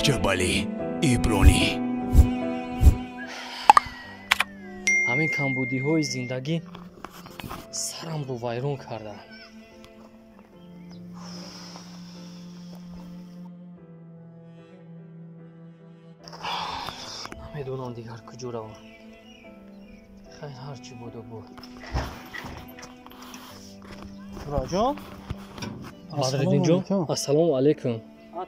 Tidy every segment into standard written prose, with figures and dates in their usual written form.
رجبالی ایبرانی. همین کمبودی های زندگی سرم رو ویرون کرده. نمیدونم دیگر کجا روم. خیلی هرچی بود و بود. راجان بدردین جان السلام علیکم.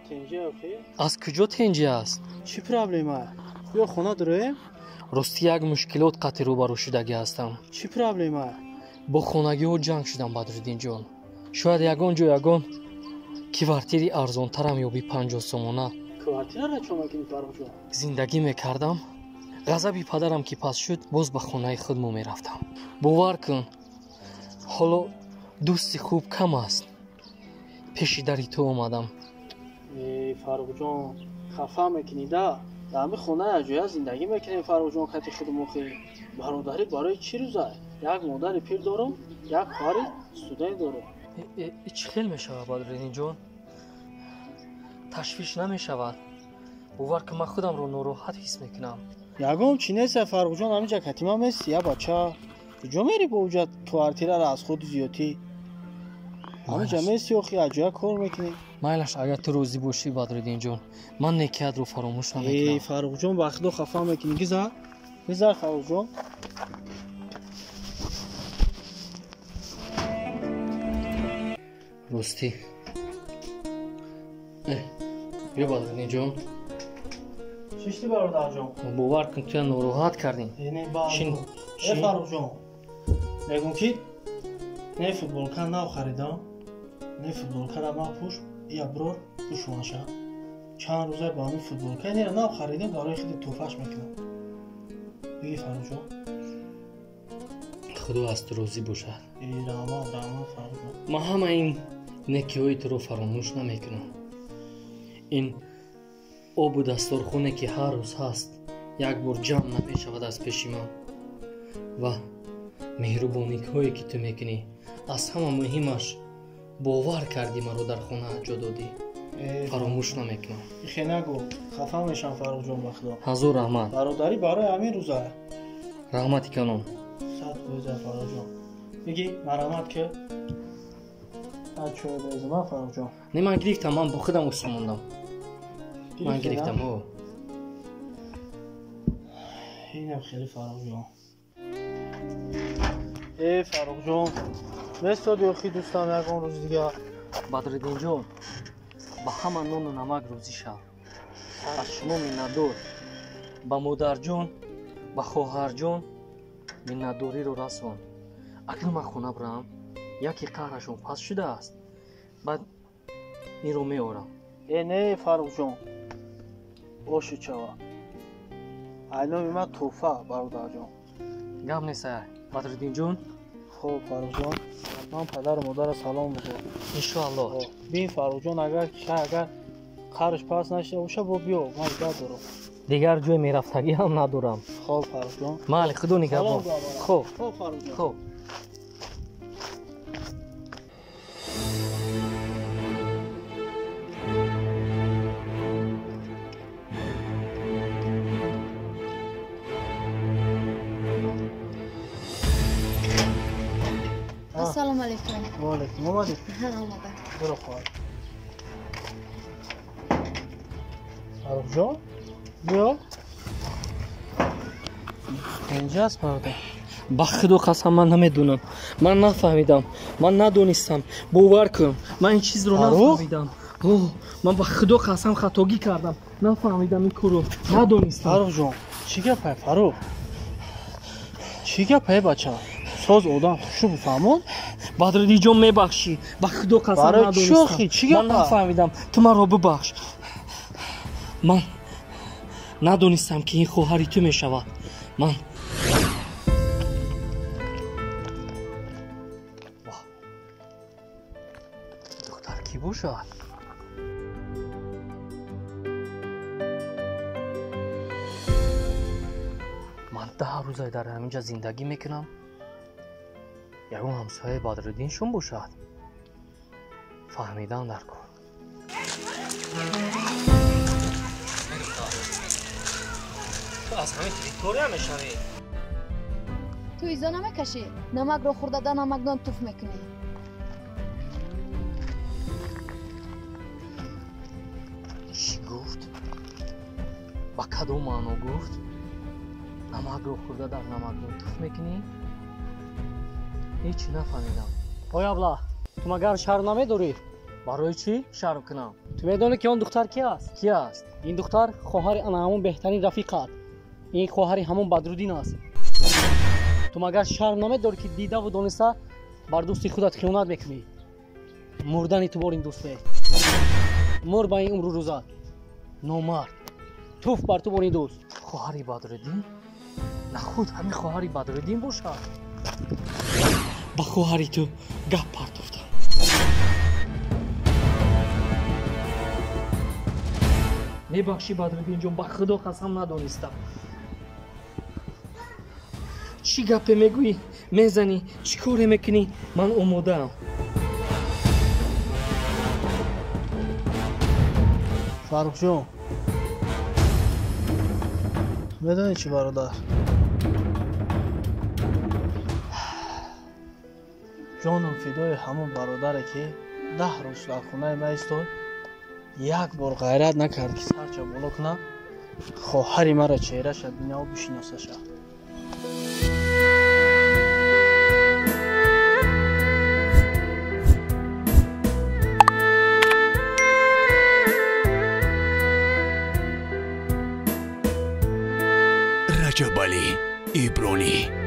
تنجه اخی؟ از کجا تنجه است؟ چی پرابلمه؟ بیا خونه داره؟ راستی یک مشکلات قطعی روبرو شدگی هستم. چی پرابلمه؟ با خانگی ها جنگ شدم بدردین جان. شاید یگان جو یگان کیوارتیری ارزان ترم یابی 50 سومانه. کوارتیر را چون میکنی فرق جان؟ زندگی میکردم. غضبی پدرم که پس شد باز به خانه خودمو میرفتم. باور کن حالا دوستی خوب کم است. پیش دری تو اومدم. فرق جان خفه میکنی ده؟ در همین خونه اجویا زندگی میکنی فرق جان کتی خود مخی. برادری برای چی روزه؟ یک مادر پیر دارم، یک خواهر استودنت دارم. چی خیلی میشود بدردین جان؟ تشویش نمیشود. باور که من خودم رو ناراحت حس میکنم. یگام چی نیست فرق جان همینجا کتیما میستی یا بچه کجا میری با وجود کوارتیر را از خود زیادی؟ همینجا میستی اخی اجویا کار میکنی؟ مایلش اگر تو روزی باشی بدردین جان من نکیت رو فراموش نمیکنم. فرق جان وقتی خفه میکنی گذار فرق جان. راستی بیا بدردین جان. چیشتی برادر جان؟ باور کن تو ناراحت کردین. شین فرق جان نگم که نه فوتبالکا نو خریدم. نه فوتبالکا را ما پوش یا برور پوش ماشه. چند روزه با همین فوتبالکا نه نو خریدم برای خیلی توفش میکنم. بگی فرق جان. خدا از تو راضی باشد. رحمت فرق جان. ما همه این نکی های تو رو فراموش نمیکنم. این آب و دستارخونه که هر روز هست یک بار جمع نمیشود از پیش من و مهربانی هایی که تو میکنی از همه مهمش باور کردی من رو در خونه جا دادی. فراموش نمیکنم. خیلی نگو خفه میشم فرق جان بخدا. حضور رحمت. برادری برای همین روزه. رحمتی کنم. صد بوزه فرق جان. میگی مرحمت که چه بیزه من فرق جان. نه من گرفتم من با خودم استماندم. من گرفتم او. اینم خیلی فرق جان. فرق جان مثل دیوخی دوستم یکان روز دیگه. بدردین جان با همه نان و نمک روزی شد. از شما منتدار. با مادر جان با خواهر جان منتداری رو رسون. اگر من خونه برم یکی قهرشون پس شده است بعد این رو میارم. نه فرق جان باشو چوا الان من توفه برادر جان. گم نیست بدردین جان. خب فرق جان من پدر و مادر سلام بگو انشاءالله. بین فرق جان اگر قهرش پس نشده باشه با بیا من دیگر دارم. دیگر جای میرفتگی هم ندارم. خب فرق جان. مالی خدا نگهبان. خب فرق جان. خب السلام علیکم. و علیکم اومدی؟ اومدم. برو خواهد فرق جان بیا اینجا است برادر. با خدا قسم من نمیدونم. من نفهمیدم. من ندونستم. باور کن من این چیز رو نفهمیدم. من با خدا قسم خطاگی کردم. نفهمیدم این کارو. ندونستم. فرق جان چی گپه فرق؟ چی گپه بچه؟ ساز آدم خوشو بفهمون؟ بدردین جان میبخشی. با خدا قسم ندونستم. برای چی چی گپه؟ من نفهمیدم. تو من رو ببخش. من ندونستم که این خواهری تو میشود. من دختر کی باشد؟ من 10 روزه در همینجا زندگی میکنم. یکم همسایه بدردین شون باشد. فهمیدم در کن. аз ҳамин виктория мешавӣ. ту изо намекашӣ, намакро хӯрдада намакдон туф мекунӣ. чӣ гуфт? ба кадом маъно гуфт? намакро хӯрда дар намакдон туф мекунӣ? ҳеҷ нафаҳмидам. ой абла, ту магар шарм намедорӣ? барои чӣ шарм кунам? ту медонӣ ки он духтар ки аст? ки аст? ин духтар хоҳари ана ҳамон беҳтарин рафиқат. ин хоҳари ҳамон Бадруддин аст. ту магар шарм намедорӣ ки дидаву дониста бар дӯсти худат хиёнат мекунӣ? мурдани ту бор ин дӯст бе. мур ба ин умру рӯзат. номард. туф бар ту бор ин дӯст. хоҳари Бадруддин? на худ ҳамин хоҳари Бадруддин бошад? ба хоҳари ту гап партофтам. мебахшӣ Бадруддинҷон, ба худо қасам надонистам. чӣ гапе мегӯӣ, мезанӣ, чӣ коре мекунӣ? ман омодаам. фаррухҷон, медонӣ чӣ бародар? ҷонам фидои ҳамон бародаре ки 10 рӯз дар хонаи ман истод, як бор ғайрат накард ки сарча боло кунад, хоҳари маро чеҳраша бинаву бишиносаша. Раҷабали Ибронӣ.